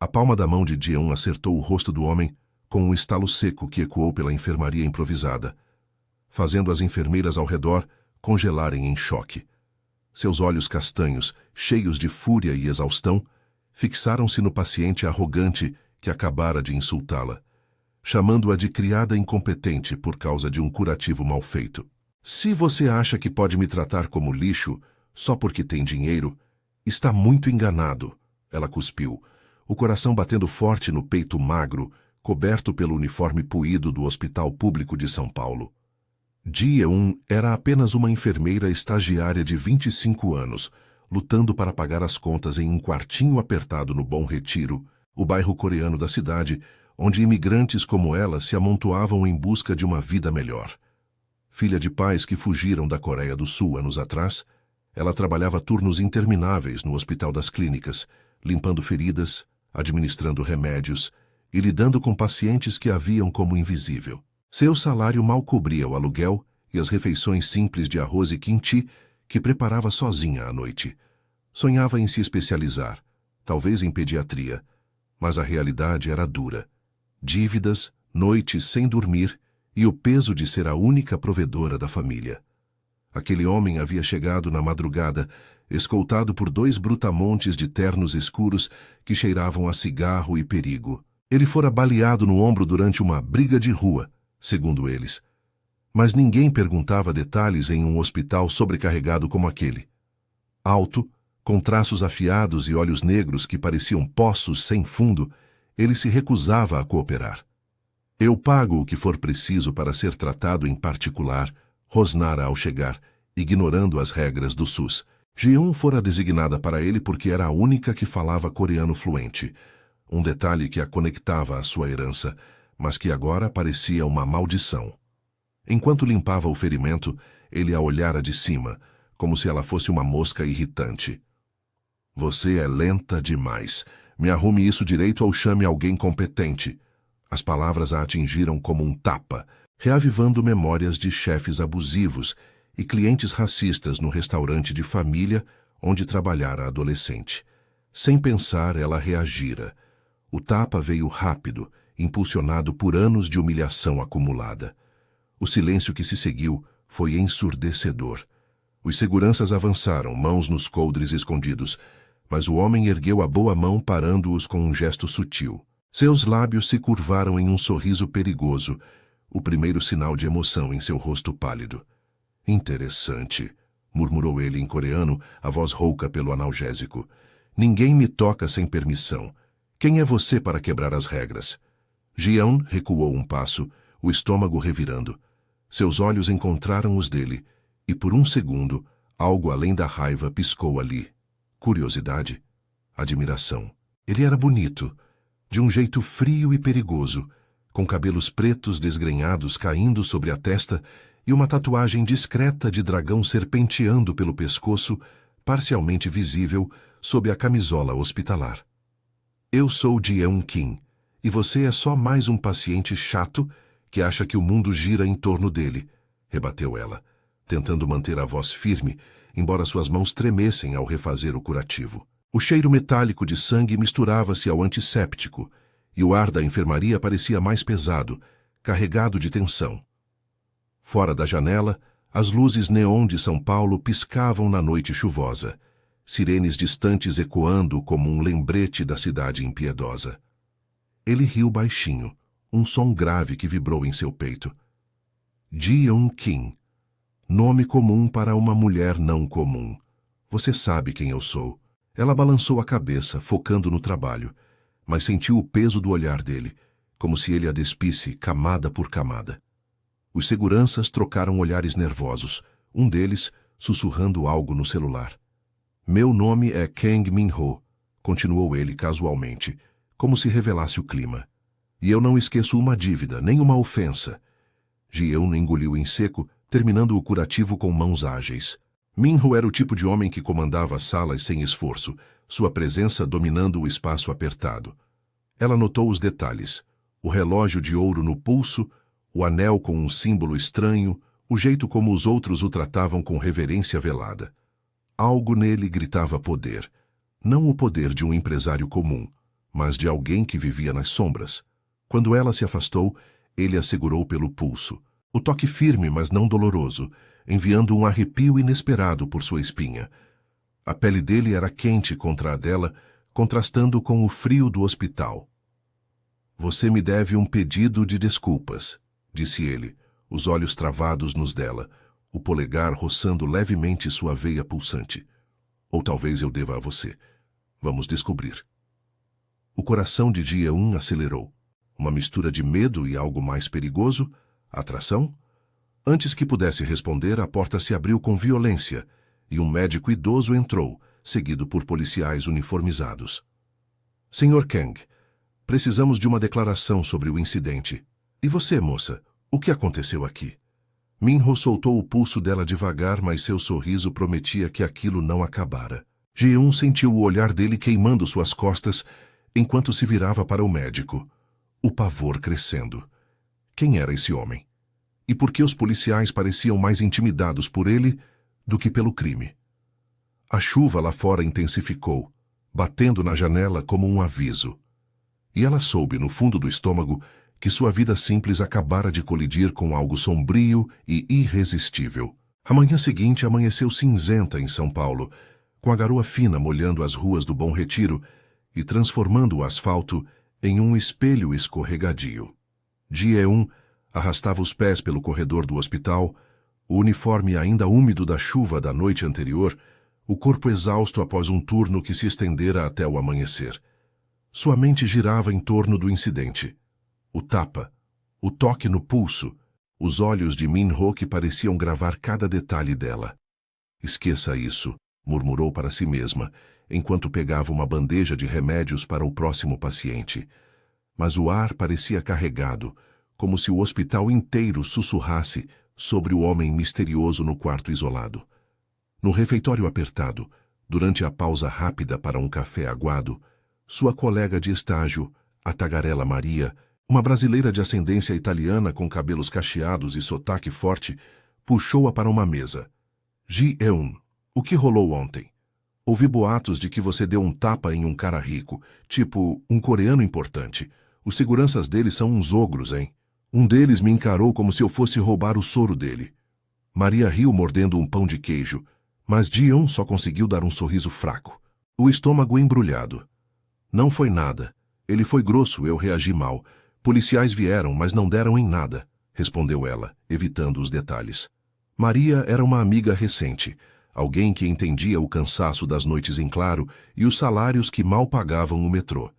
A palma da mão de Jeon acertou o rosto do homem com um estalo seco que ecoou pela enfermaria improvisada, fazendo as enfermeiras ao redor congelarem em choque. Seus olhos castanhos, cheios de fúria e exaustão, fixaram-se no paciente arrogante que acabara de insultá-la, chamando-a de criada incompetente por causa de um curativo mal feito. Se você acha que pode me tratar como lixo só porque tem dinheiro, está muito enganado, ela cuspiu, o coração batendo forte no peito magro, coberto pelo uniforme puído do Hospital Público de São Paulo. Ji-eun era apenas uma enfermeira estagiária de 25 anos, lutando para pagar as contas em um quartinho apertado no Bom Retiro, o bairro coreano da cidade, onde imigrantes como ela se amontoavam em busca de uma vida melhor. Filha de pais que fugiram da Coreia do Sul anos atrás, ela trabalhava turnos intermináveis no Hospital das Clínicas, limpando feridas, administrando remédios e lidando com pacientes que a viam como invisível. Seu salário mal cobria o aluguel e as refeições simples de arroz e quinti que preparava sozinha à noite. Sonhava em se especializar, talvez em pediatria, mas a realidade era dura. Dívidas, noites sem dormir e o peso de ser a única provedora da família. Aquele homem havia chegado na madrugada, escoltado por 2 brutamontes de ternos escuros que cheiravam a cigarro e perigo. Ele fora baleado no ombro durante uma briga de rua, segundo eles. Mas ninguém perguntava detalhes em um hospital sobrecarregado como aquele. Alto, com traços afiados e olhos negros que pareciam poços sem fundo, ele se recusava a cooperar. Eu pago o que for preciso para ser tratado em particular, rosnara ao chegar, ignorando as regras do SUS. Ji-eun fora designada para ele porque era a única que falava coreano fluente, um detalhe que a conectava à sua herança, mas que agora parecia uma maldição. Enquanto limpava o ferimento, ele a olhara de cima, como se ela fosse uma mosca irritante. Você é lenta demais. Me arrume isso direito ou chame alguém competente. As palavras a atingiram como um tapa, reavivando memórias de chefes abusivos e clientes racistas no restaurante de família onde trabalhara adolescente. Sem pensar, ela reagira. O tapa veio rápido, impulsionado por anos de humilhação acumulada. O silêncio que se seguiu foi ensurdecedor. Os seguranças avançaram, mãos nos coldres escondidos, mas o homem ergueu a boa mão parando-os com um gesto sutil. Seus lábios se curvaram em um sorriso perigoso, o primeiro sinal de emoção em seu rosto pálido. Interessante, murmurou ele em coreano, a voz rouca pelo analgésico. Ninguém me toca sem permissão. Quem é você para quebrar as regras? Ji-eun recuou um passo, o estômago revirando. Seus olhos encontraram os dele, e por um segundo, algo além da raiva piscou ali. Curiosidade, admiração. Ele era bonito, de um jeito frio e perigoso, com cabelos pretos desgrenhados caindo sobre a testa e uma tatuagem discreta de dragão serpenteando pelo pescoço, parcialmente visível sob a camisola hospitalar. Eu sou Ji-eun Kim, e você é só mais um paciente chato que acha que o mundo gira em torno dele, rebateu ela, tentando manter a voz firme, embora suas mãos tremessem ao refazer o curativo. O cheiro metálico de sangue misturava-se ao antisséptico, e o ar da enfermaria parecia mais pesado, carregado de tensão. Fora da janela, as luzes neon de São Paulo piscavam na noite chuvosa, sirenes distantes ecoando como um lembrete da cidade impiedosa. Ele riu baixinho, um som grave que vibrou em seu peito. Ji-eun Kim, nome comum para uma mulher não comum. Você sabe quem eu sou. Ela balançou a cabeça, focando no trabalho, mas sentiu o peso do olhar dele, como se ele a despisse camada por camada. Os seguranças trocaram olhares nervosos, um deles sussurrando algo no celular. Meu nome é Kang Min-ho, continuou ele casualmente, como se revelasse o clima. E eu não esqueço uma dívida, nem uma ofensa. Ji-eun engoliu em seco, terminando o curativo com mãos ágeis. Min-ho era o tipo de homem que comandava as salas sem esforço, sua presença dominando o espaço apertado. Ela notou os detalhes, o relógio de ouro no pulso, o anel com um símbolo estranho, o jeito como os outros o tratavam com reverência velada. Algo nele gritava poder. Não o poder de um empresário comum, mas de alguém que vivia nas sombras. Quando ela se afastou, ele a segurou pelo pulso. O toque firme, mas não doloroso, enviando um arrepio inesperado por sua espinha. A pele dele era quente contra a dela, contrastando com o frio do hospital. "Você me deve um pedido de desculpas", disse ele, os olhos travados nos dela, o polegar roçando levemente sua veia pulsante. "Ou talvez eu deva a você. Vamos descobrir." O coração de Ji-eun acelerou. Uma mistura de medo e algo mais perigoso? Atração? Antes que pudesse responder, a porta se abriu com violência e um médico idoso entrou, seguido por policiais uniformizados. "Sr. Kang, precisamos de uma declaração sobre o incidente. E você, moça, o que aconteceu aqui?" Min-ho soltou o pulso dela devagar, mas seu sorriso prometia que aquilo não acabara. Ji-eun sentiu o olhar dele queimando suas costas enquanto se virava para o médico. O pavor crescendo. Quem era esse homem? E por que os policiais pareciam mais intimidados por ele do que pelo crime? A chuva lá fora intensificou, batendo na janela como um aviso. E ela soube, no fundo do estômago, que sua vida simples acabara de colidir com algo sombrio e irresistível. A manhã seguinte amanheceu cinzenta em São Paulo, com a garoa fina molhando as ruas do Bom Retiro e transformando o asfalto em um espelho escorregadio. Ji-eun arrastava os pés pelo corredor do hospital, o uniforme ainda úmido da chuva da noite anterior, o corpo exausto após um turno que se estendera até o amanhecer. Sua mente girava em torno do incidente. O tapa, o toque no pulso, os olhos de Min-ho que pareciam gravar cada detalhe dela. "Esqueça isso", murmurou para si mesma, enquanto pegava uma bandeja de remédios para o próximo paciente. Mas o ar parecia carregado, como se o hospital inteiro sussurrasse sobre o homem misterioso no quarto isolado. No refeitório apertado, durante a pausa rápida para um café aguado, sua colega de estágio, a tagarela Maria, uma brasileira de ascendência italiana com cabelos cacheados e sotaque forte, puxou-a para uma mesa. "Ji-eun, o que rolou ontem? Ouvi boatos de que você deu um tapa em um cara rico, tipo um coreano importante. Os seguranças dele são uns ogros, hein? Um deles me encarou como se eu fosse roubar o soro dele." Maria riu mordendo um pão de queijo, mas Ji-eun só conseguiu dar um sorriso fraco, o estômago embrulhado. "Não foi nada. Ele foi grosso, eu reagi mal. Policiais vieram, mas não deram em nada", respondeu ela, evitando os detalhes. Maria era uma amiga recente, alguém que entendia o cansaço das noites em claro e os salários que mal pagavam o metrô.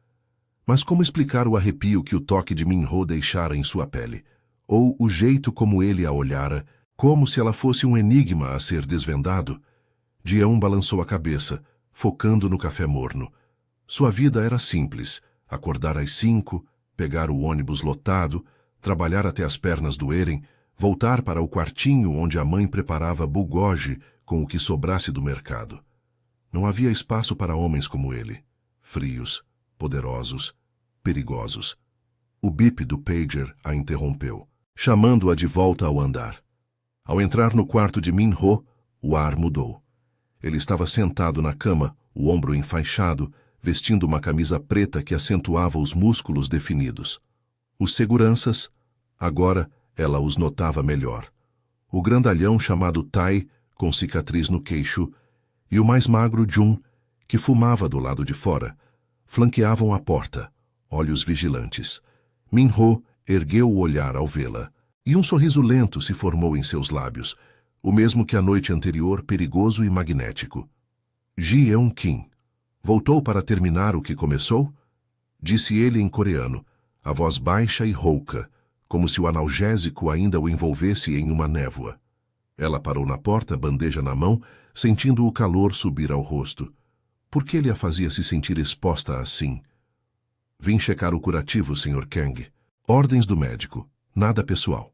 Mas como explicar o arrepio que o toque de Min-ho deixara em sua pele? Ou o jeito como ele a olhara, como se ela fosse um enigma a ser desvendado? Ji-eun balançou a cabeça, focando no café morno. Sua vida era simples: acordar às 5, pegar o ônibus lotado, trabalhar até as pernas doerem, voltar para o quartinho onde a mãe preparava bulgogi com o que sobrasse do mercado. Não havia espaço para homens como ele, frios, poderosos, perigosos. O bip do pager a interrompeu, chamando-a de volta ao andar. Ao entrar no quarto de Min-ho, o ar mudou. Ele estava sentado na cama, o ombro enfaixado, vestindo uma camisa preta que acentuava os músculos definidos. Os seguranças, agora ela os notava melhor. O grandalhão chamado Tai, com cicatriz no queixo, e o mais magro Jun, que fumava do lado de fora, flanqueavam a porta, olhos vigilantes. Min-ho ergueu o olhar ao vê-la, e um sorriso lento se formou em seus lábios, o mesmo que a noite anterior, perigoso e magnético. "Ji-eun-kim, voltou para terminar o que começou?" Disse ele em coreano, a voz baixa e rouca, como se o analgésico ainda o envolvesse em uma névoa. Ela parou na porta, bandeja na mão, sentindo o calor subir ao rosto. Por que ele a fazia se sentir exposta assim? "Vim checar o curativo, Sr. Kang. Ordens do médico, nada pessoal."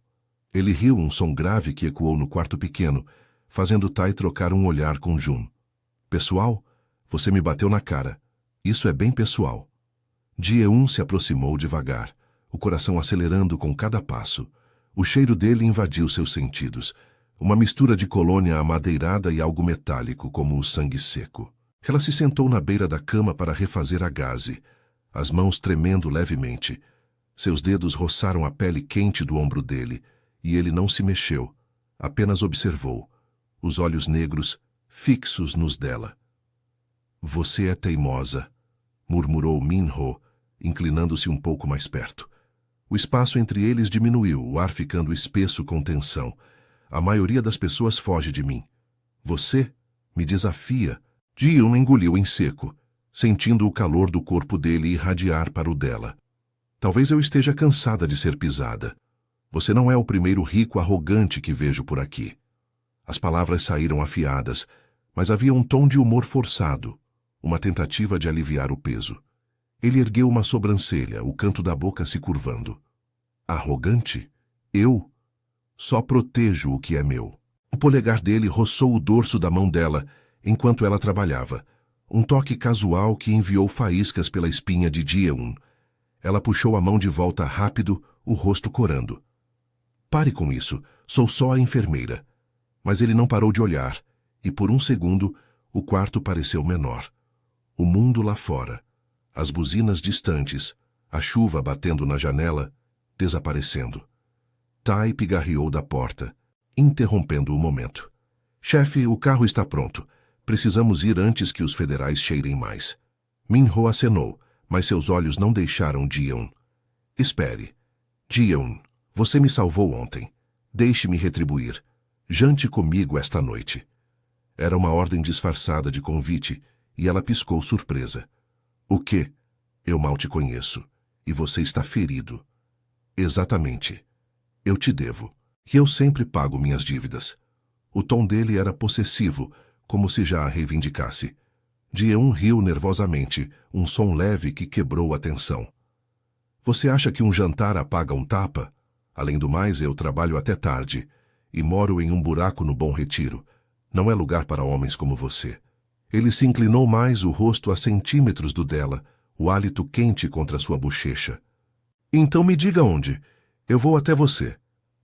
Ele riu, um som grave que ecoou no quarto pequeno, fazendo Tai trocar um olhar com Jun. "Pessoal? Você me bateu na cara. Isso é bem pessoal." Ji-eun se aproximou devagar, o coração acelerando com cada passo. O cheiro dele invadiu seus sentidos, uma mistura de colônia amadeirada e algo metálico, como o sangue seco. Ela se sentou na beira da cama para refazer a gaze. as mãos tremendo levemente. Seus dedos roçaram a pele quente do ombro dele, e ele não se mexeu, apenas observou, os olhos negros fixos nos dela. Você é teimosa, murmurou Min-ho, inclinando-se um pouco mais perto. O espaço entre eles diminuiu, o ar ficando espesso com tensão. A maioria das pessoas foge de mim. Você me desafia. Ji-eun engoliu em seco, sentindo o calor do corpo dele irradiar para o dela. Talvez eu esteja cansada de ser pisada. Você não é o primeiro rico arrogante que vejo por aqui. As palavras saíram afiadas, mas havia um tom de humor forçado, uma tentativa de aliviar o peso. Ele ergueu uma sobrancelha, o canto da boca se curvando. Arrogante? Eu? Só protejo o que é meu. O polegar dele roçou o dorso da mão dela enquanto ela trabalhava, um toque casual que enviou faíscas pela espinha de Ji-eun. Ela puxou a mão de volta rápido, o rosto corando. Pare com isso, sou só a enfermeira. Mas ele não parou de olhar, e por um segundo o quarto pareceu menor. O mundo lá fora, as buzinas distantes, a chuva batendo na janela, desaparecendo. Tai pigarreou da porta, interrompendo o momento. Chefe, o carro está pronto. Precisamos ir antes que os federais cheirem mais. Min-ho acenou, mas seus olhos não deixaram Ji-eun. Espere. Ji-eun, você me salvou ontem. Deixe-me retribuir. Jante comigo esta noite. Era uma ordem disfarçada de convite, e ela piscou surpresa. O quê? Eu mal te conheço, e você está ferido. Exatamente. Eu te devo, e eu sempre pago minhas dívidas. O tom dele era possessivo, como se já a reivindicasse. Ji-eun riu nervosamente, um som leve que quebrou a tensão. Você acha que um jantar apaga um tapa? Além do mais, eu trabalho até tarde, e moro em um buraco no Bom Retiro. Não é lugar para homens como você. Ele se inclinou mais, o rosto a centímetros do dela, o hálito quente contra sua bochecha. Então me diga onde. Eu vou até você.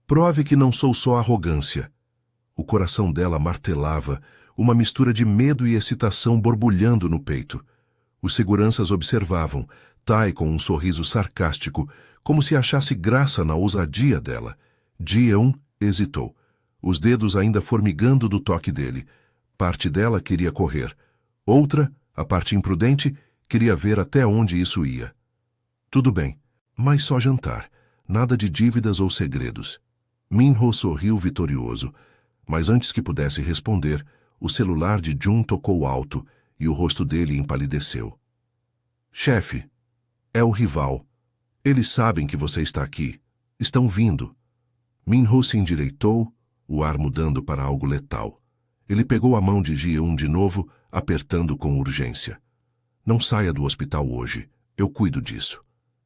Prove que não sou só arrogância. O coração dela martelava, uma mistura de medo e excitação borbulhando no peito. Os seguranças observavam, Tai com um sorriso sarcástico, como se achasse graça na ousadia dela. Ji-eun hesitou, os dedos ainda formigando do toque dele. Parte dela queria correr. Outra, a parte imprudente, queria ver até onde isso ia. Tudo bem, mas só jantar. Nada de dívidas ou segredos. Min-ho sorriu vitorioso, mas antes que pudesse responder, o celular de Jun tocou alto e o rosto dele empalideceu. Chefe, é o rival. Eles sabem que você está aqui. Estão vindo. Min-ho se endireitou, o ar mudando para algo letal. Ele pegou a mão de Ji-eun de novo, apertando com urgência. Não saia do hospital hoje. Eu cuido disso.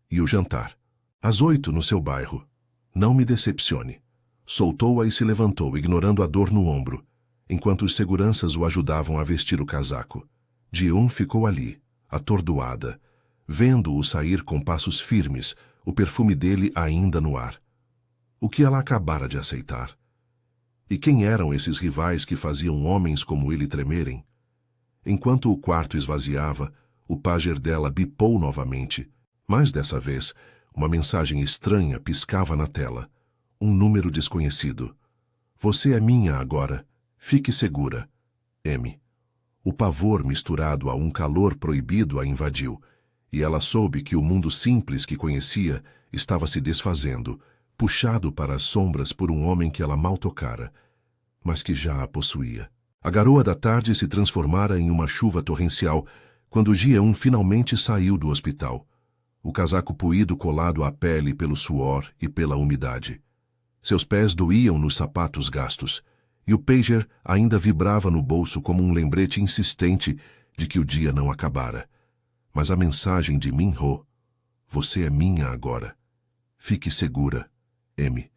E o jantar? Às 8 no seu bairro. Não me decepcione. Soltou-a e se levantou, ignorando a dor no ombro, enquanto os seguranças o ajudavam a vestir o casaco. Ji-eun ficou ali, atordoada, vendo-o sair com passos firmes, o perfume dele ainda no ar. O que ela acabara de aceitar? E quem eram esses rivais que faziam homens como ele tremerem? Enquanto o quarto esvaziava, o pager dela bipou novamente, mas dessa vez, uma mensagem estranha piscava na tela. Um número desconhecido. Você é minha agora. Fique segura. M. O pavor misturado a um calor proibido a invadiu, e ela soube que o mundo simples que conhecia estava se desfazendo, puxado para as sombras por um homem que ela mal tocara, mas que já a possuía. A garoa da tarde se transformara em uma chuva torrencial quando Ji-eun finalmente saiu do hospital, o casaco puído colado à pele pelo suor e pela umidade. Seus pés doíam nos sapatos gastos, e o pager ainda vibrava no bolso como um lembrete insistente de que o dia não acabara. Mas a mensagem de Min-ho, você é minha agora. Fique segura, M,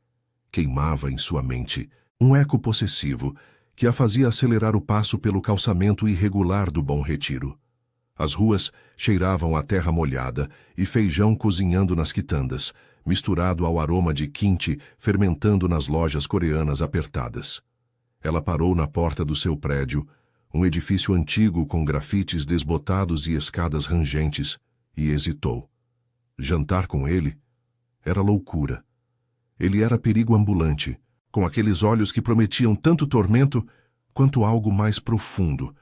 queimava em sua mente, um eco possessivo que a fazia acelerar o passo pelo calçamento irregular do Bom Retiro. As ruas cheiravam a terra molhada e feijão cozinhando nas quitandas, misturado ao aroma de kimchi fermentando nas lojas coreanas apertadas. Ela parou na porta do seu prédio, um edifício antigo com grafites desbotados e escadas rangentes, E hesitou. Jantar com ele era loucura. Ele era perigo ambulante, com aqueles olhos que prometiam tanto tormento quanto algo mais profundo,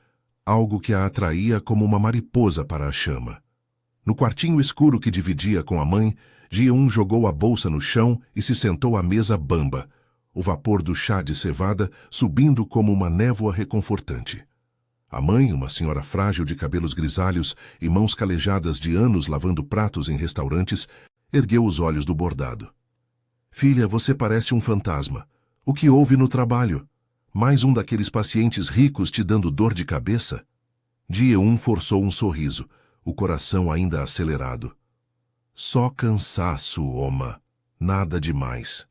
algo que a atraía como uma mariposa para a chama. No quartinho escuro que dividia com a mãe, Ji-eun jogou a bolsa no chão e se sentou à mesa bamba, o vapor do chá de cevada subindo como uma névoa reconfortante. A mãe, uma senhora frágil de cabelos grisalhos e mãos calejadas de anos lavando pratos em restaurantes, ergueu os olhos do bordado. Filha, você parece um fantasma. O que houve no trabalho? Mais um daqueles pacientes ricos te dando dor de cabeça? Ji-eun forçou um sorriso, o coração ainda acelerado. Só cansaço, Oma. Nada demais.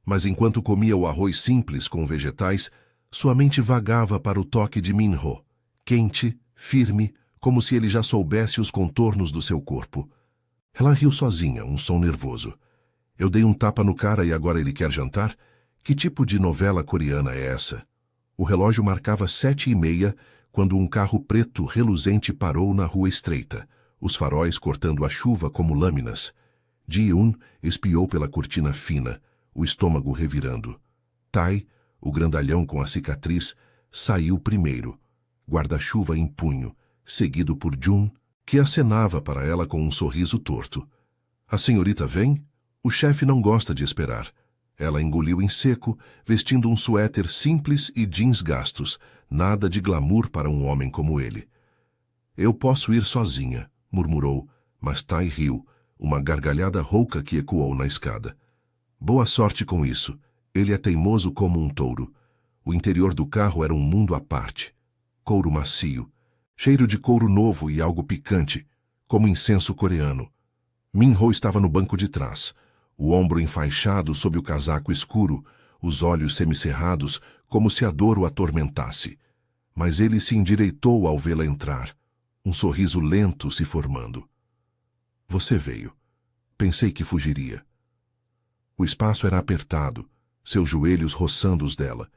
Mas enquanto comia o arroz simples com vegetais, sua mente vagava para o toque de Min-ho, quente, firme, como se ele já soubesse os contornos do seu corpo. Ela riu sozinha, um som nervoso. Eu dei um tapa no cara e agora ele quer jantar? Que tipo de novela coreana é essa? O relógio marcava 7:30 quando um carro preto reluzente parou na rua estreita, os faróis cortando a chuva como lâminas. Ji-eun espiou pela cortina fina, o estômago revirando. Tai, o grandalhão com a cicatriz, saiu primeiro, guarda-chuva em punho, seguido por Jun, que acenava para ela com um sorriso torto. A senhorita vem? O chefe não gosta de esperar. Ela engoliu em seco, vestindo um suéter simples e jeans gastos, nada de glamour para um homem como ele. Eu posso ir sozinha, murmurou, mas Tai riu, uma gargalhada rouca que ecoou na escada. Boa sorte com isso. Ele é teimoso como um touro. O interior do carro era um mundo à parte. Couro macio, cheiro de couro novo e algo picante, como incenso coreano. Min-ho estava no banco de trás, o ombro enfaixado sob o casaco escuro, os olhos semicerrados, como se a dor o atormentasse. Mas ele se endireitou ao vê-la entrar, um sorriso lento se formando. Você veio. Pensei que fugiria. O espaço era apertado, seus joelhos roçando os dela,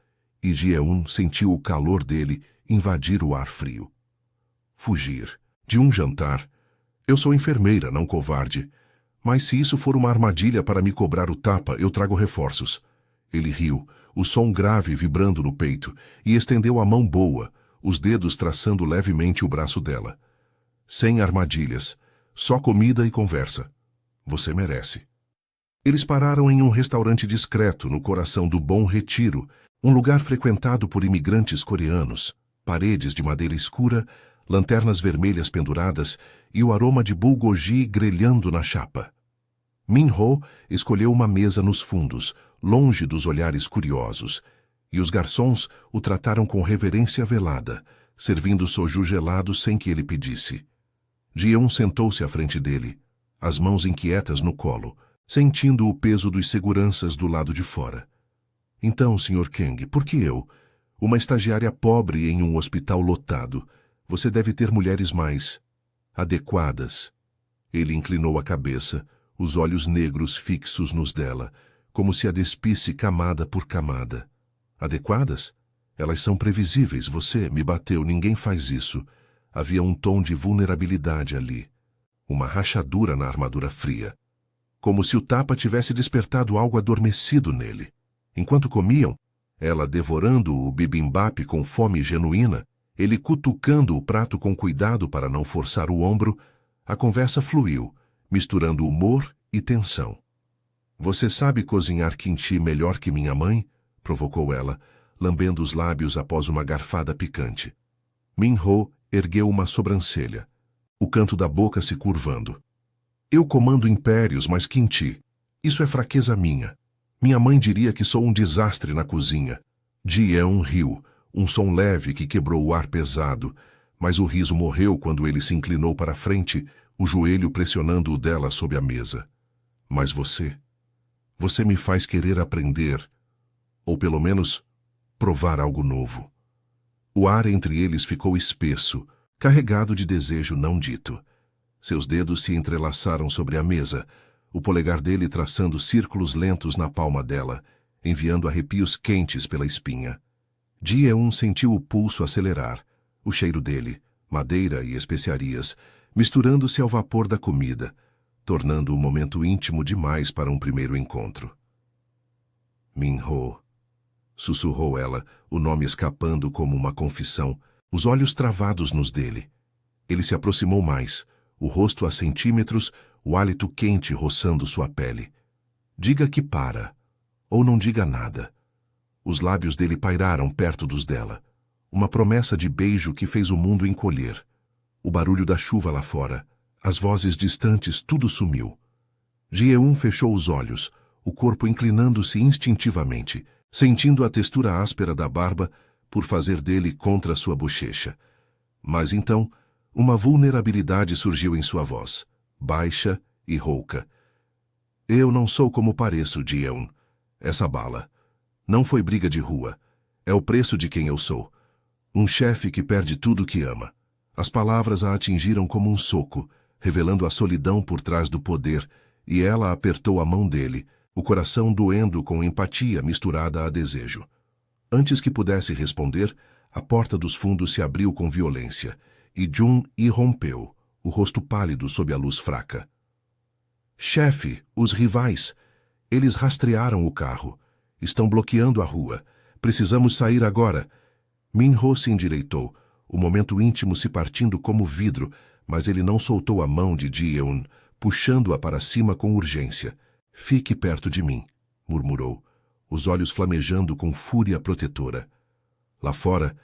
e Ji-eun sentiu o calor dele invadir o ar frio. Fugir. De um jantar. Eu sou enfermeira, não covarde. Mas se isso for uma armadilha para me cobrar o tapa, eu trago reforços. Ele riu, o som grave vibrando no peito, e estendeu a mão boa, os dedos traçando levemente o braço dela. Sem armadilhas, só comida e conversa. Você merece. Eles pararam em um restaurante discreto no coração do Bom Retiro, um lugar frequentado por imigrantes coreanos, paredes de madeira escura, lanternas vermelhas penduradas e o aroma de bulgogi grelhando na chapa. Min-ho escolheu uma mesa nos fundos, longe dos olhares curiosos, e os garçons o trataram com reverência velada, servindo soju gelado sem que ele pedisse. Ji-eun sentou-se à frente dele, as mãos inquietas no colo, sentindo o peso dos seguranças do lado de fora. Então, Sr. Kang, por que eu? Uma estagiária pobre em um hospital lotado. Você deve ter mulheres mais adequadas. Ele inclinou a cabeça, os olhos negros fixos nos dela, como se a despisse camada por camada. Adequadas? Elas são previsíveis. Você me bateu, ninguém faz isso. Havia um tom de vulnerabilidade ali. Uma rachadura na armadura fria. Como se o tapa tivesse despertado algo adormecido nele. Enquanto comiam, ela devorando o bibimbap com fome genuína, ele cutucando o prato com cuidado para não forçar o ombro, a conversa fluiu, misturando humor e tensão. Você sabe cozinhar kimchi melhor que minha mãe? Provocou ela, lambendo os lábios após uma garfada picante. Min-ho ergueu uma sobrancelha, o canto da boca se curvando. Eu comando impérios, mas kimchi. Isso é fraqueza minha. Minha mãe diria que sou um desastre na cozinha. Ji-eun riu, um som leve que quebrou o ar pesado, mas o riso morreu quando ele se inclinou para a frente, o joelho pressionando o dela sob a mesa. Mas você me faz querer aprender, ou pelo menos provar algo novo. O ar entre eles ficou espesso, carregado de desejo não dito. Seus dedos se entrelaçaram sobre a mesa, o polegar dele traçando círculos lentos na palma dela, enviando arrepios quentes pela espinha. Ji-eun sentiu o pulso acelerar, o cheiro dele, madeira e especiarias, misturando-se ao vapor da comida, tornando o momento íntimo demais para um primeiro encontro. Min-ho, sussurrou ela, o nome escapando como uma confissão, os olhos travados nos dele. Ele se aproximou mais, o rosto a centímetros, o hálito quente roçando sua pele. Diga que para, ou não diga nada. Os lábios dele pairaram perto dos dela. Uma promessa de beijo que fez o mundo encolher. O barulho da chuva lá fora, as vozes distantes, tudo sumiu. Ji-eun fechou os olhos, o corpo inclinando-se instintivamente, sentindo a textura áspera da barba por fazer dele contra sua bochecha. Mas então, uma vulnerabilidade surgiu em sua voz, baixa e rouca. Eu não sou como pareço, Ji-eun. Essa bala. Não foi briga de rua. É o preço de quem eu sou. Um chefe que perde tudo que ama. As palavras a atingiram como um soco, revelando a solidão por trás do poder, e ela apertou a mão dele, o coração doendo com empatia misturada a desejo. Antes que pudesse responder, a porta dos fundos se abriu com violência, e Jun irrompeu, o rosto pálido sob a luz fraca. Chefe, os rivais! Eles rastrearam o carro. Estão bloqueando a rua. Precisamos sair agora. Min-ho se endireitou, o momento íntimo se partindo como vidro, mas ele não soltou a mão de Ji-eun, puxando-a para cima com urgência. Fique perto de mim, murmurou, os olhos flamejando com fúria protetora. Lá fora,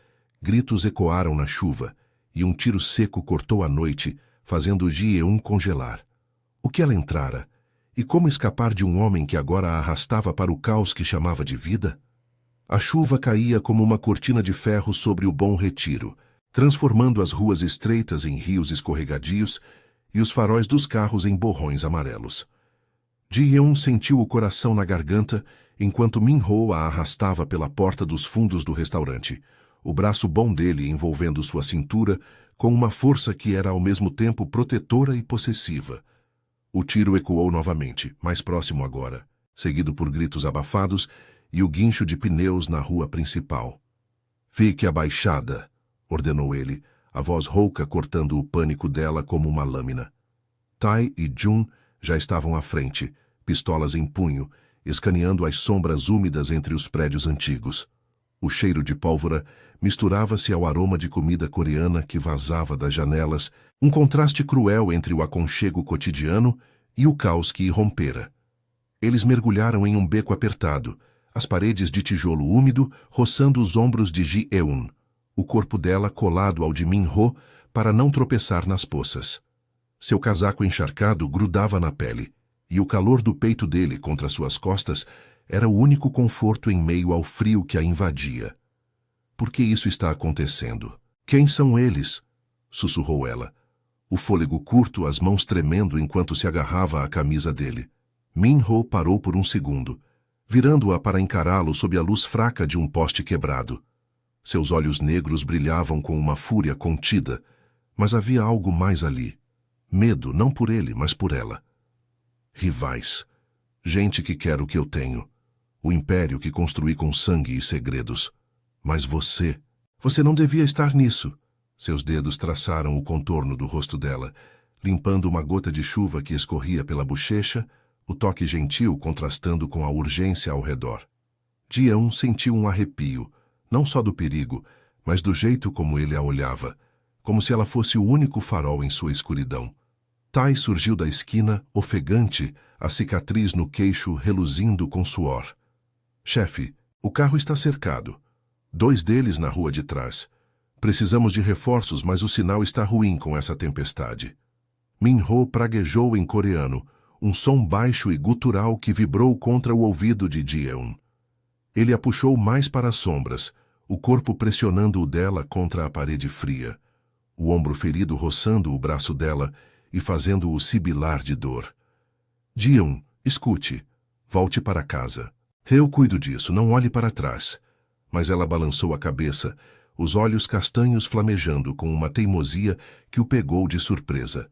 gritos ecoaram na chuva, e um tiro seco cortou a noite, fazendo Ji-eun congelar. O que ela entrara? E como escapar de um homem que agora a arrastava para o caos que chamava de vida? A chuva caía como uma cortina de ferro sobre o Bom Retiro, transformando as ruas estreitas em rios escorregadios e os faróis dos carros em borrões amarelos. Ji-eun sentiu o coração na garganta enquanto Min-ho a arrastava pela porta dos fundos do restaurante, o braço bom dele envolvendo sua cintura com uma força que era ao mesmo tempo protetora e possessiva. O tiro ecoou novamente, mais próximo agora, seguido por gritos abafados e o guincho de pneus na rua principal. Fique abaixada, ordenou ele, a voz rouca cortando o pânico dela como uma lâmina. Tai e Jun já estavam à frente, pistolas em punho, escaneando as sombras úmidas entre os prédios antigos. O cheiro de pólvora misturava-se ao aroma de comida coreana que vazava das janelas, um contraste cruel entre o aconchego cotidiano e o caos que irrompera. Eles mergulharam em um beco apertado, as paredes de tijolo úmido roçando os ombros de Ji-eun, o corpo dela colado ao de Min-ho para não tropeçar nas poças. Seu casaco encharcado grudava na pele, e o calor do peito dele contra suas costas era o único conforto em meio ao frio que a invadia. Por que isso está acontecendo? Quem são eles? Sussurrou ela, o fôlego curto, as mãos tremendo enquanto se agarrava à camisa dele. Min-ho parou por um segundo, virando-a para encará-lo sob a luz fraca de um poste quebrado. Seus olhos negros brilhavam com uma fúria contida, mas havia algo mais ali. Medo, não por ele, mas por ela. Rivais. Gente que quer o que eu tenho. O império que construí com sangue e segredos. Mas você não devia estar nisso. Seus dedos traçaram o contorno do rosto dela, limpando uma gota de chuva que escorria pela bochecha, o toque gentil contrastando com a urgência ao redor. Ji-eun sentiu um arrepio, não só do perigo, mas do jeito como ele a olhava, como se ela fosse o único farol em sua escuridão. Tai surgiu da esquina, ofegante, a cicatriz no queixo reluzindo com suor. Chefe, o carro está cercado. 2 deles na rua de trás. Precisamos de reforços, mas o sinal está ruim com essa tempestade. Min-ho praguejou em coreano, um som baixo e gutural que vibrou contra o ouvido de Ji-eun. Ele a puxou mais para as sombras, o corpo pressionando o dela contra a parede fria, o ombro ferido roçando o braço dela e fazendo-o sibilar de dor. Ji-eun, escute. Volte para casa. Eu cuido disso, não olhe para trás. Mas ela balançou a cabeça, os olhos castanhos flamejando com uma teimosia que o pegou de surpresa.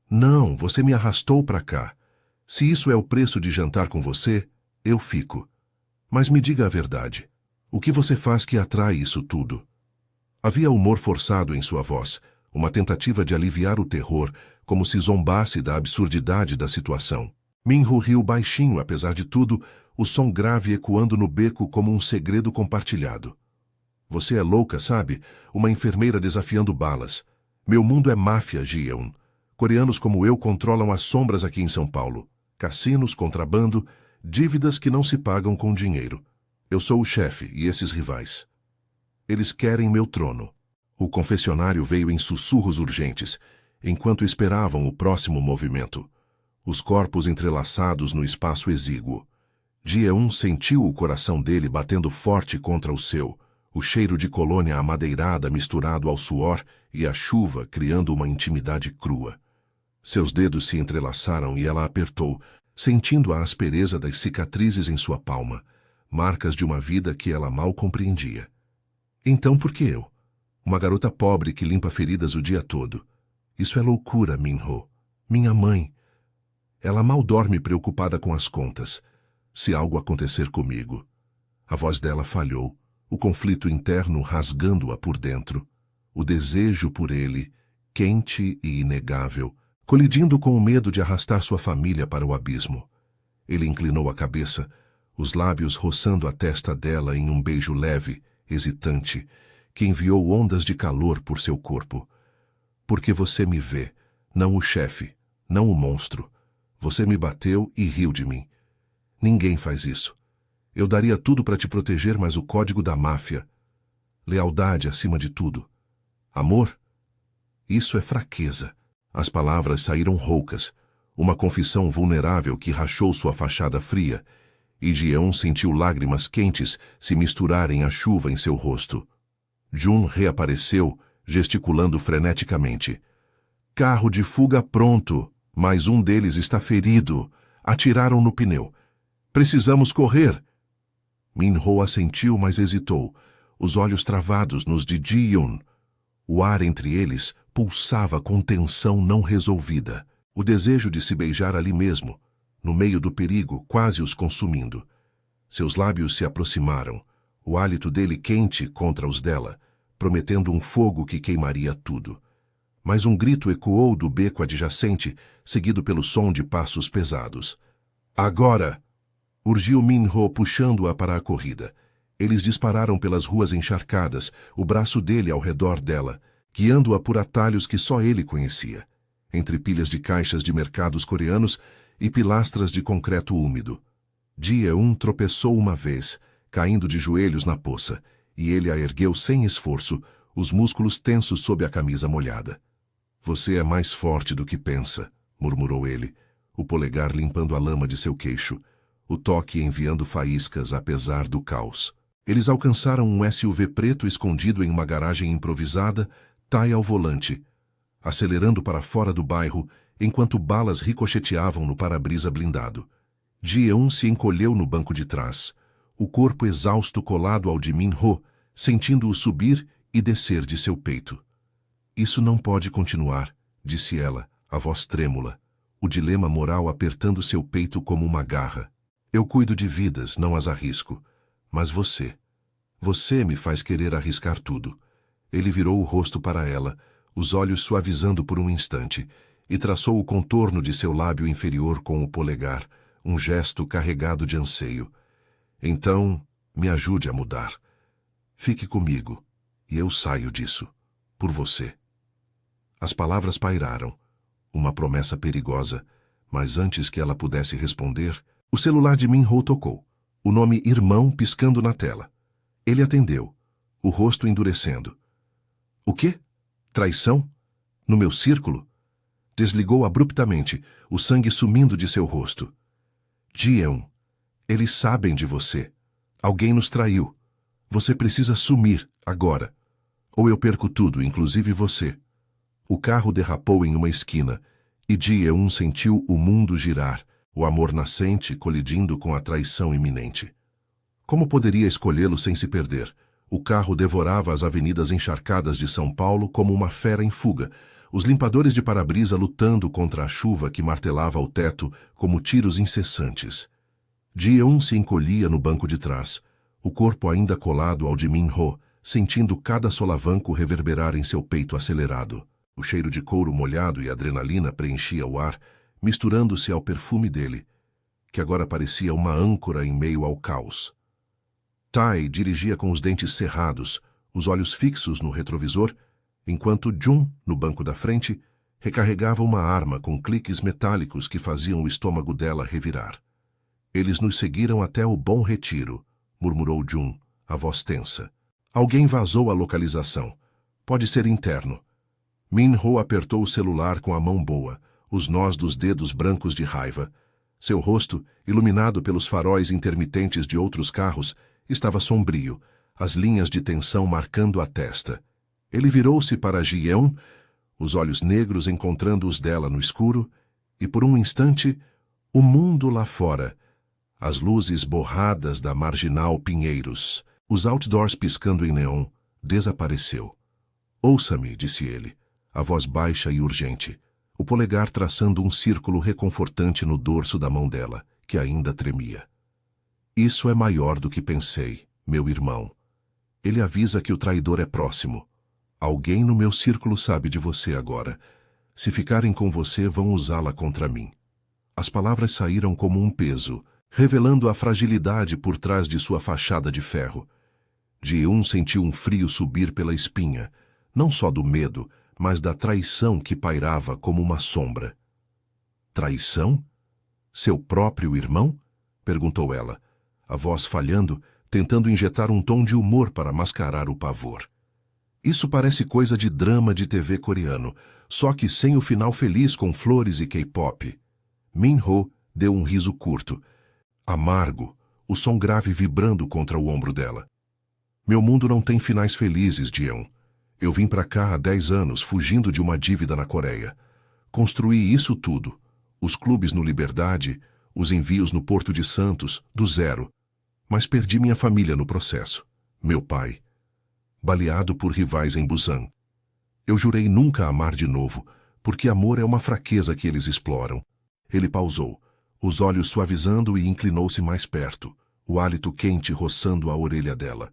Não, você me arrastou para cá. Se isso é o preço de jantar com você, eu fico. Mas me diga a verdade. O que você faz que atrai isso tudo? Havia humor forçado em sua voz, uma tentativa de aliviar o terror, como se zombasse da absurdidade da situação. Minho riu baixinho, apesar de tudo, o som grave ecoando no beco como um segredo compartilhado. Você é louca, sabe? Uma enfermeira desafiando balas. Meu mundo é máfia, Ji-eun. Coreanos como eu controlam as sombras aqui em São Paulo. Cassinos, contrabando, dívidas que não se pagam com dinheiro. Eu sou o chefe e esses rivais. Eles querem meu trono. O confessionário veio em sussurros urgentes, enquanto esperavam o próximo movimento. Os corpos entrelaçados no espaço exíguo. Ji-eun sentiu o coração dele batendo forte contra o seu, o cheiro de colônia amadeirada misturado ao suor e à chuva criando uma intimidade crua. Seus dedos se entrelaçaram e ela apertou, sentindo a aspereza das cicatrizes em sua palma, marcas de uma vida que ela mal compreendia. Então por que eu? Uma garota pobre que limpa feridas o dia todo. Isso é loucura, Minho. Minha mãe. Ela mal dorme preocupada com as contas. Se algo acontecer comigo. A voz dela falhou, o conflito interno rasgando-a por dentro. O desejo por ele, quente e inegável, colidindo com o medo de arrastar sua família para o abismo. Ele inclinou a cabeça, os lábios roçando a testa dela em um beijo leve, hesitante, que enviou ondas de calor por seu corpo. Porque você me vê, não o chefe, não o monstro. Você me bateu e riu de mim. Ninguém faz isso. Eu daria tudo para te proteger, mas o código da máfia. Lealdade acima de tudo. Amor? Isso é fraqueza. As palavras saíram roucas, uma confissão vulnerável que rachou sua fachada fria, e Ji-eun sentiu lágrimas quentes se misturarem à chuva em seu rosto. Jun reapareceu, gesticulando freneticamente. Carro de fuga pronto, mas um deles está ferido. Atiraram no pneu. Precisamos correr. Minho assentiu, mas hesitou, os olhos travados nos de Ji-eun. O ar entre eles pulsava com tensão não resolvida. O desejo de se beijar ali mesmo, no meio do perigo, quase os consumindo. Seus lábios se aproximaram, o hálito dele quente contra os dela, prometendo um fogo que queimaria tudo. Mas um grito ecoou do beco adjacente, seguido pelo som de passos pesados. Agora! Urgiu Minho puxando-a para a corrida. Eles dispararam pelas ruas encharcadas, o braço dele ao redor dela, guiando-a por atalhos que só ele conhecia, entre pilhas de caixas de mercados coreanos e pilastras de concreto úmido. Ji-eun tropeçou uma vez, caindo de joelhos na poça, e ele a ergueu sem esforço, os músculos tensos sob a camisa molhada. Você é mais forte do que pensa, murmurou ele, o polegar limpando a lama de seu queixo, o toque enviando faíscas apesar do caos. Eles alcançaram um SUV preto escondido em uma garagem improvisada, Tai ao volante, acelerando para fora do bairro, enquanto balas ricocheteavam no para-brisa blindado. Ji-eun se encolheu no banco de trás, o corpo exausto colado ao de Minho, sentindo-o subir e descer de seu peito. Isso não pode continuar, disse ela, a voz trêmula, o dilema moral apertando seu peito como uma garra. Eu cuido de vidas, não as arrisco. Mas você me faz querer arriscar tudo. Ele virou o rosto para ela, os olhos suavizando por um instante, e traçou o contorno de seu lábio inferior com o polegar, um gesto carregado de anseio. Então, me ajude a mudar. Fique comigo, e eu saio disso. Por você. As palavras pairaram, uma promessa perigosa, mas antes que ela pudesse responder, o celular de Minho tocou, o nome Irmão piscando na tela. Ele atendeu, o rosto endurecendo. O quê? Traição? No meu círculo? Desligou abruptamente, o sangue sumindo de seu rosto. Ji-eun, eles sabem de você. Alguém nos traiu. Você precisa sumir, agora. Ou eu perco tudo, inclusive você. O carro derrapou em uma esquina, e Ji-eun sentiu o mundo girar, o amor nascente colidindo com a traição iminente. Como poderia escolhê-lo sem se perder? O carro devorava as avenidas encharcadas de São Paulo como uma fera em fuga, os limpadores de para-brisa lutando contra a chuva que martelava o teto como tiros incessantes. Ji-eun se encolhia no banco de trás, o corpo ainda colado ao de Minho, sentindo cada solavanco reverberar em seu peito acelerado. O cheiro de couro molhado e adrenalina preenchia o ar, misturando-se ao perfume dele, que agora parecia uma âncora em meio ao caos. Tai dirigia com os dentes cerrados, os olhos fixos no retrovisor, enquanto Jun, no banco da frente, recarregava uma arma com cliques metálicos que faziam o estômago dela revirar. Eles nos seguiram até o Bom Retiro, murmurou Jun, a voz tensa. Alguém vazou a localização. Pode ser interno. Min-ho apertou o celular com a mão boa, os nós dos dedos brancos de raiva. Seu rosto, iluminado pelos faróis intermitentes de outros carros, estava sombrio, as linhas de tensão marcando a testa. Ele virou-se para Ji-eun, os olhos negros encontrando os dela no escuro, e por um instante, o mundo lá fora, as luzes borradas da Marginal Pinheiros, os outdoors piscando em neon, desapareceu. Ouça-me, disse ele, a voz baixa e urgente, o polegar traçando um círculo reconfortante no dorso da mão dela, que ainda tremia. Isso é maior do que pensei, meu irmão. Ele avisa que o traidor é próximo. Alguém no meu círculo sabe de você agora. Se ficarem com você, vão usá-la contra mim. As palavras saíram como um peso, revelando a fragilidade por trás de sua fachada de ferro. Ji-eun sentiu um frio subir pela espinha, não só do medo, mas da traição que pairava como uma sombra. Traição? Seu próprio irmão? Perguntou ela, a voz falhando, tentando injetar um tom de humor para mascarar o pavor. Isso parece coisa de drama de TV coreano, só que sem o final feliz com flores e K-pop. Min-ho deu um riso curto, amargo, o som grave vibrando contra o ombro dela. Meu mundo não tem finais felizes, Ji-eun. Eu vim para cá há 10 anos, fugindo de uma dívida na Coreia. Construí isso tudo. Os clubes no Liberdade, os envios no Porto de Santos, do zero. Mas perdi minha família no processo. Meu pai. Baleado por rivais em Busan. Eu jurei nunca amar de novo, porque amor é uma fraqueza que eles exploram. Ele pausou, os olhos suavizando e inclinou-se mais perto, o hálito quente roçando a orelha dela.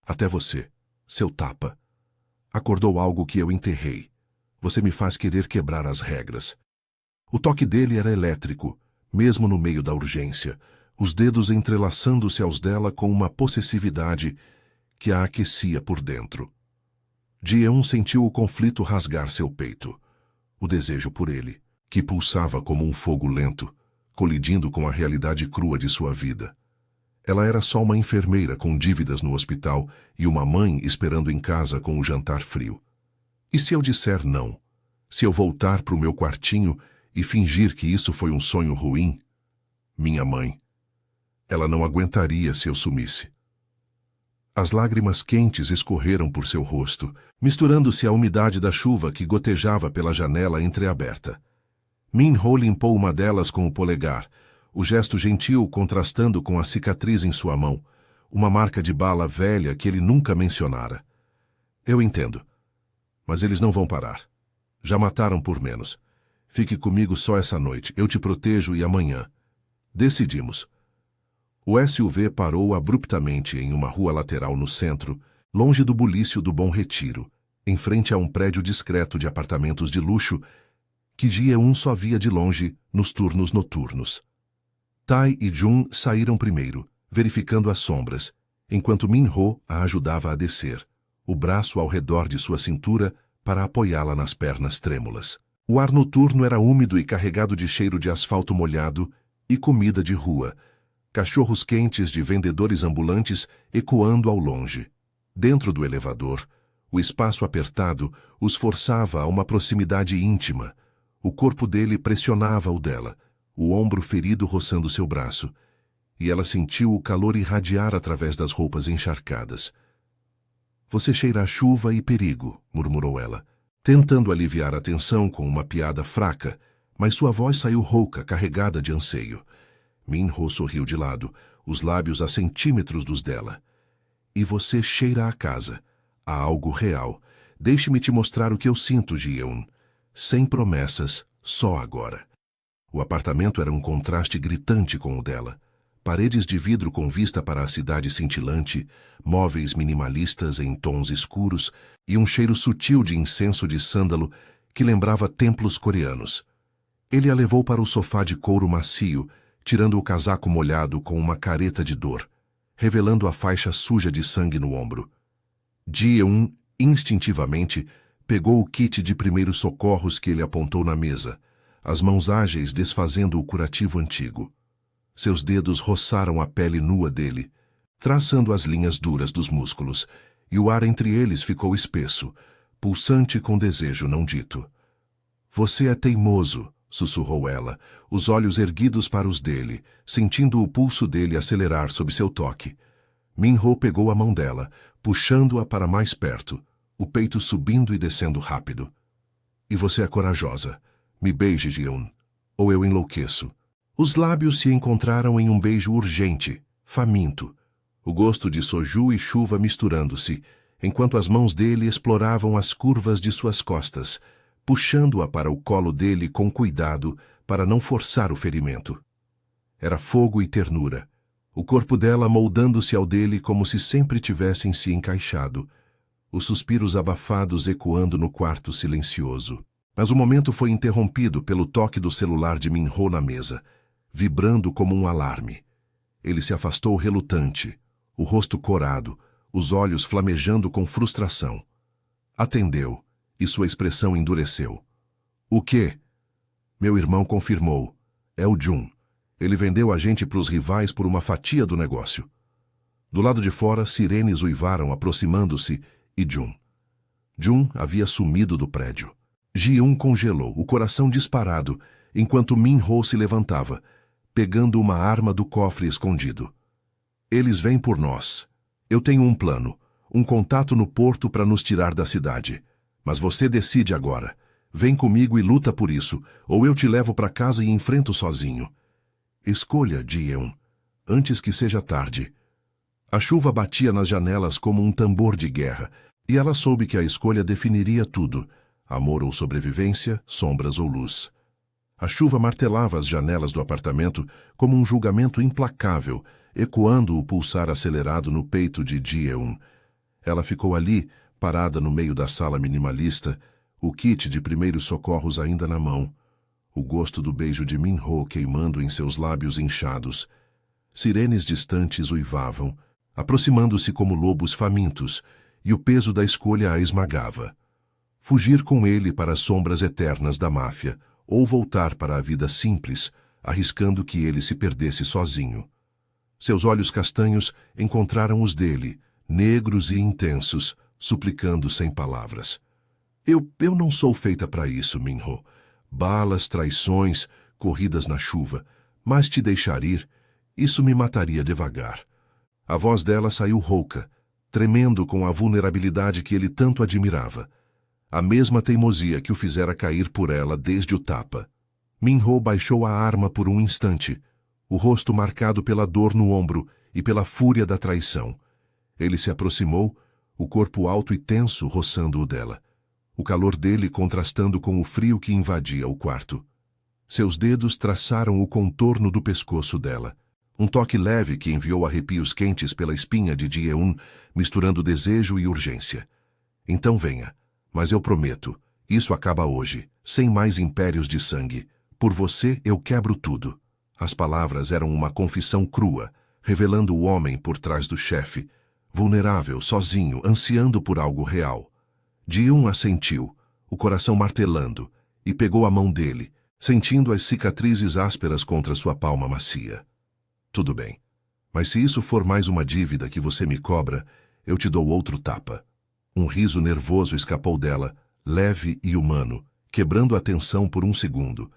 Até você, seu tapa. Acordou algo que eu enterrei. Você me faz querer quebrar as regras. O toque dele era elétrico, mesmo no meio da urgência, os dedos entrelaçando-se aos dela com uma possessividade que a aquecia por dentro. Ji-eun sentiu o conflito rasgar seu peito. O desejo por ele, que pulsava como um fogo lento, colidindo com a realidade crua de sua vida. Ela era só uma enfermeira com dívidas no hospital e uma mãe esperando em casa com o jantar frio. E se eu disser não? Se eu voltar para o meu quartinho e fingir que isso foi um sonho ruim? Minha mãe. Ela não aguentaria se eu sumisse. As lágrimas quentes escorreram por seu rosto, misturando-se à umidade da chuva que gotejava pela janela entreaberta. Min-ho limpou uma delas com o polegar, o gesto gentil contrastando com a cicatriz em sua mão, uma marca de bala velha que ele nunca mencionara. Eu entendo. Mas eles não vão parar. Já mataram por menos. Fique comigo só essa noite, eu te protejo e amanhã. Decidimos. O SUV parou abruptamente em uma rua lateral no centro, longe do bulício do Bom Retiro, em frente a um prédio discreto de apartamentos de luxo que Ji-eun só via de longe nos turnos noturnos. Tai e Jun saíram primeiro, verificando as sombras, enquanto Min-ho a ajudava a descer, o braço ao redor de sua cintura para apoiá-la nas pernas trêmulas. O ar noturno era úmido e carregado de cheiro de asfalto molhado e comida de rua, cachorros quentes de vendedores ambulantes ecoando ao longe. Dentro do elevador, o espaço apertado os forçava a uma proximidade íntima. O corpo dele pressionava o dela, o ombro ferido roçando seu braço, e ela sentiu o calor irradiar através das roupas encharcadas. Você cheira a chuva e perigo, murmurou ela, tentando aliviar a tensão com uma piada fraca, mas sua voz saiu rouca, carregada de anseio. Min-ho sorriu de lado, os lábios a centímetros dos dela. E você cheira a casa. Há algo real. Deixe-me te mostrar o que eu sinto, Ji-eun. Sem promessas, só agora. O apartamento era um contraste gritante com o dela. paredes de vidro com vista para a cidade cintilante, móveis minimalistas em tons escuros e um cheiro sutil de incenso de sândalo que lembrava templos coreanos. Ele a levou para o sofá de couro macio, tirando o casaco molhado com uma careta de dor, revelando a faixa suja de sangue no ombro. Ji-eun, instintivamente, pegou o kit de primeiros socorros que ele apontou na mesa, as mãos ágeis desfazendo o curativo antigo. Seus dedos roçaram a pele nua dele, traçando as linhas duras dos músculos, e o ar entre eles ficou espesso, pulsante com desejo não dito. "Você é teimoso", sussurrou ela, os olhos erguidos para os dele, sentindo o pulso dele acelerar sob seu toque. Min-ho pegou a mão dela, puxando-a para mais perto, o peito subindo e descendo rápido. "E você é corajosa. Me beije, Ji-eun, ou eu enlouqueço." Os lábios se encontraram em um beijo urgente, faminto, o gosto de soju e chuva misturando-se, enquanto as mãos dele exploravam as curvas de suas costas, puxando-a para o colo dele com cuidado para não forçar o ferimento. Era fogo e ternura, o corpo dela moldando-se ao dele como se sempre tivessem se encaixado, os suspiros abafados ecoando no quarto silencioso. Mas o momento foi interrompido pelo toque do celular de Min-ho na mesa, vibrando como um alarme. Ele se afastou relutante, o rosto corado, os olhos flamejando com frustração. Atendeu, e sua expressão endureceu. "O quê?" "Meu irmão confirmou. É o Jun. Ele vendeu a gente para os rivais por uma fatia do negócio." Do lado de fora, sirenes uivaram aproximando-se, e Jun havia sumido do prédio. Ji-eun congelou, o coração disparado, enquanto Min-ho se levantava, pegando uma arma do cofre escondido. "Eles vêm por nós. Eu tenho um plano, um contato no porto para nos tirar da cidade. Mas você decide agora. Vem comigo e luta por isso, ou eu te levo para casa e enfrento sozinho." "Escolha, Ji-eun, antes que seja tarde." A chuva batia nas janelas como um tambor de guerra, e ela soube que a escolha definiria tudo: amor ou sobrevivência, sombras ou luz. A chuva martelava as janelas do apartamento como um julgamento implacável, ecoando o pulsar acelerado no peito de Ji-eun. Ela ficou ali, parada no meio da sala minimalista, o kit de primeiros socorros ainda na mão, o gosto do beijo de Min-ho queimando em seus lábios inchados. Sirenes distantes uivavam, aproximando-se como lobos famintos, e o peso da escolha a esmagava. Fugir com ele para as sombras eternas da máfia, ou voltar para a vida simples, arriscando que ele se perdesse sozinho. Seus olhos castanhos encontraram os dele, negros e intensos, suplicando sem palavras. Eu não sou feita para isso, Min-ho. Balas, traições, corridas na chuva, mas te deixar ir, isso me mataria devagar." A voz dela saiu rouca, tremendo com a vulnerabilidade que ele tanto admirava. A mesma teimosia que o fizera cair por ela desde o tapa. Min-ho baixou a arma por um instante, o rosto marcado pela dor no ombro e pela fúria da traição. Ele se aproximou, o corpo alto e tenso roçando o dela, o calor dele contrastando com o frio que invadia o quarto. Seus dedos traçaram o contorno do pescoço dela, um toque leve que enviou arrepios quentes pela espinha de Ji-eun, misturando desejo e urgência. "Então venha, mas eu prometo, isso acaba hoje, sem mais impérios de sangue. Por você eu quebro tudo." As palavras eram uma confissão crua, revelando o homem por trás do chefe, vulnerável, sozinho, ansiando por algo real. Ji-eun assentiu, o coração martelando, e pegou a mão dele, sentindo as cicatrizes ásperas contra sua palma macia. "Tudo bem, mas se isso for mais uma dívida que você me cobra, eu te dou outro tapa." Um riso nervoso escapou dela, leve e humano, quebrando a tensão por um segundo,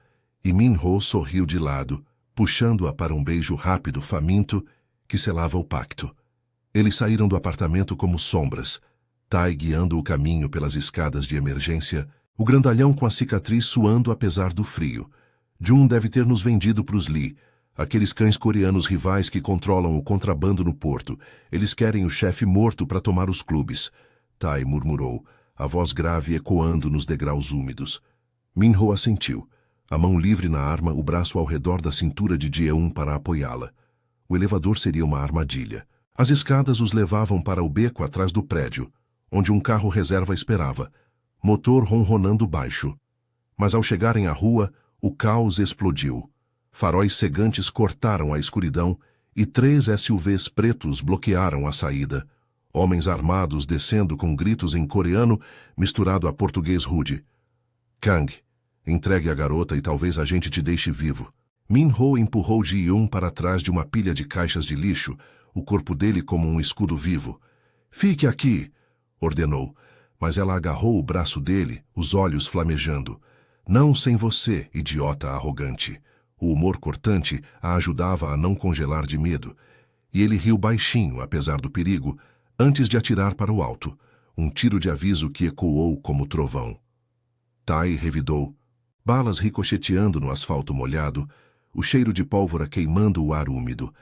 e Min-ho sorriu de lado, puxando-a para um beijo rápido, faminto, que selava o pacto. Eles saíram do apartamento como sombras, Tai guiando o caminho pelas escadas de emergência, o grandalhão com a cicatriz suando apesar do frio. Jun deve ter nos vendido para os Lee, aqueles cães coreanos rivais que controlam o contrabando no porto. Eles querem o chefe morto para tomar os clubes. Tai murmurou, a voz grave ecoando nos degraus úmidos. Min-ho assentiu, a mão livre na arma, o braço ao redor da cintura de Ji-eun para apoiá-la. O elevador seria uma armadilha. As escadas os levavam para o beco atrás do prédio, onde um carro reserva esperava, motor ronronando baixo. Mas ao chegarem à rua, o caos explodiu. Faróis cegantes cortaram a escuridão e 3 SUVs pretos bloquearam a saída. Homens armados descendo com gritos em coreano misturado a português rude. Kang, entregue a garota e talvez a gente te deixe vivo. Min-ho empurrou Ji-yoon para trás de uma pilha de caixas de lixo, o corpo dele como um escudo vivo. Fique aqui, ordenou, mas ela agarrou o braço dele, os olhos flamejando. Não sem você, idiota arrogante. O humor cortante a ajudava a não congelar de medo, e ele riu baixinho, apesar do perigo, antes de atirar para o alto, um tiro de aviso que ecoou como trovão. Tai revidou, balas ricocheteando no asfalto molhado, o cheiro de pólvora queimando o ar úmido.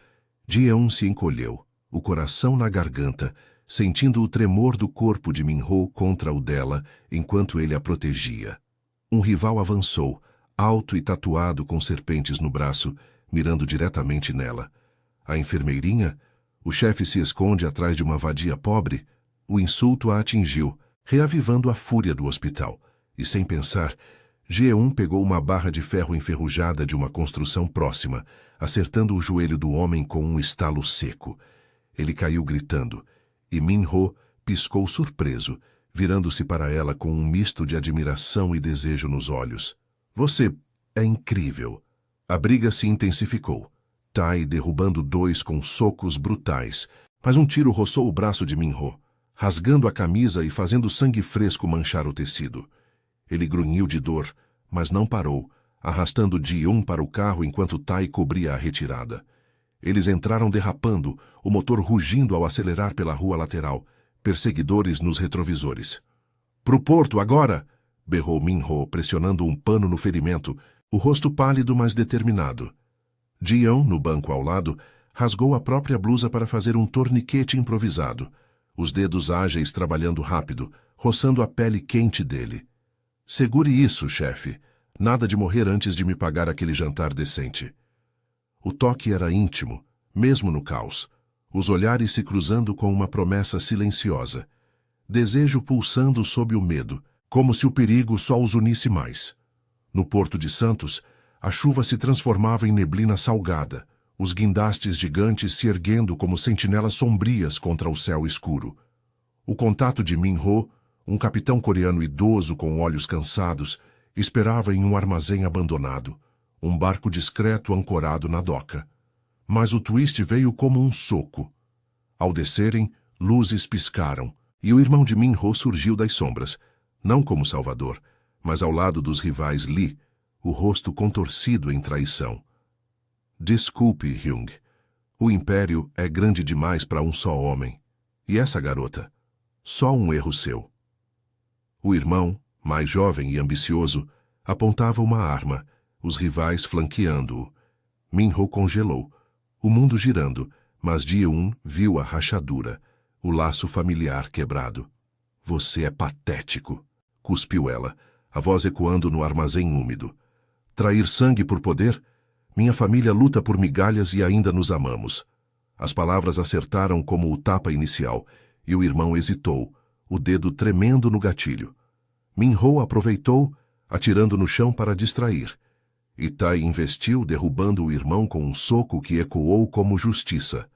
Ji-eun se encolheu, o coração na garganta, sentindo o tremor do corpo de Min-ho contra o dela enquanto ele a protegia. Um rival avançou, alto e tatuado com serpentes no braço, mirando diretamente nela. A enfermeirinha? O chefe se esconde atrás de uma vadia pobre? O insulto a atingiu, reavivando a fúria do hospital. E sem pensar, Ji-eun pegou uma barra de ferro enferrujada de uma construção próxima, acertando o joelho do homem com um estalo seco. Ele caiu gritando, e Min-ho piscou surpreso, virando-se para ela com um misto de admiração e desejo nos olhos. Você é incrível. A briga se intensificou. Tai derrubando 2 com socos brutais, mas um tiro roçou o braço de Min-ho, rasgando a camisa e fazendo sangue fresco manchar o tecido. Ele grunhiu de dor, mas não parou, arrastando Ji-yoon para o carro enquanto Tai cobria a retirada. Eles entraram derrapando, o motor rugindo ao acelerar pela rua lateral, perseguidores nos retrovisores. Pro porto, agora! Berrou Min-ho, pressionando um pano no ferimento, o rosto pálido mas determinado. Ji-yoon, no banco ao lado, rasgou a própria blusa para fazer um torniquete improvisado, os dedos ágeis trabalhando rápido, roçando a pele quente dele. Segure isso, chefe. Nada de morrer antes de me pagar aquele jantar decente. O toque era íntimo, mesmo no caos, os olhares se cruzando com uma promessa silenciosa. Desejo pulsando sob o medo, como se o perigo só os unisse mais. No Porto de Santos, a chuva se transformava em neblina salgada, os guindastes gigantes se erguendo como sentinelas sombrias contra o céu escuro. O contato de Min-ho, um capitão coreano idoso com olhos cansados, esperava em um armazém abandonado, um barco discreto ancorado na doca. Mas o twist veio como um soco. Ao descerem, luzes piscaram, e o irmão de Min-ho surgiu das sombras, não como salvador, mas ao lado dos rivais Lee, o rosto contorcido em traição. Desculpe, Hyung. O império é grande demais para um só homem. E essa garota? Só um erro seu. O irmão, mais jovem e ambicioso, apontava uma arma, os rivais flanqueando-o. Min-ho congelou, o mundo girando, mas Ji-eun viu a rachadura, o laço familiar quebrado. Você é patético, cuspiu ela, a voz ecoando no armazém úmido. Trair sangue por poder? Minha família luta por migalhas e ainda nos amamos. As palavras acertaram como o tapa inicial, e o irmão hesitou, o dedo tremendo no gatilho. Min-ho aproveitou, atirando no chão para distrair. E Tai investiu, derrubando o irmão com um soco que ecoou como justiça.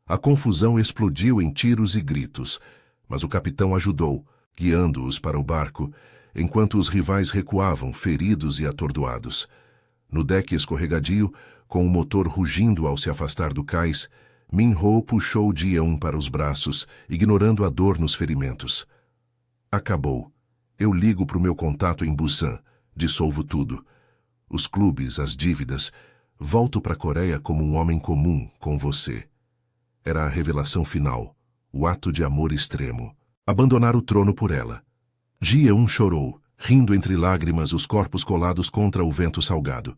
A confusão explodiu em tiros e gritos, mas o capitão ajudou, guiando-os para o barco, enquanto os rivais recuavam, feridos e atordoados. No deck escorregadio, com o motor rugindo ao se afastar do cais, Min-ho puxou Ji-eun para os braços, ignorando a dor nos ferimentos. Acabou. Eu ligo para o meu contato em Busan, dissolvo tudo. Os clubes, as dívidas. Volto para a Coreia como um homem comum com você. Era a revelação final, o ato de amor extremo. Abandonar o trono por ela. Ji-eun chorou, rindo entre lágrimas, os corpos colados contra o vento salgado.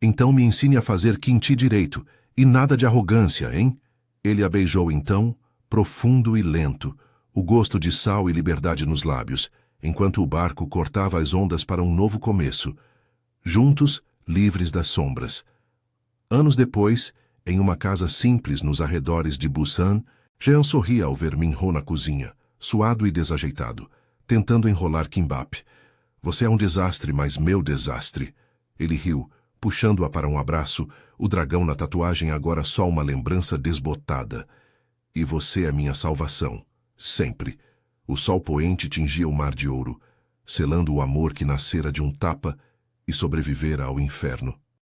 Então me ensine a fazer quinti direito, e nada de arrogância, hein? Ele a beijou então, profundo e lento, o gosto de sal e liberdade nos lábios, enquanto o barco cortava as ondas para um novo começo. Juntos, livres das sombras. Anos depois, Em uma casa simples nos arredores de Busan, Jean sorria ao ver Minho na cozinha, suado e desajeitado, tentando enrolar kimbap. Você é um desastre, mas meu desastre. Ele riu, puxando-a para um abraço, o dragão na tatuagem agora só uma lembrança desbotada. E você é minha salvação, sempre. O sol poente tingia o mar de ouro, selando o amor que nascera de um tapa e sobrevivera ao inferno.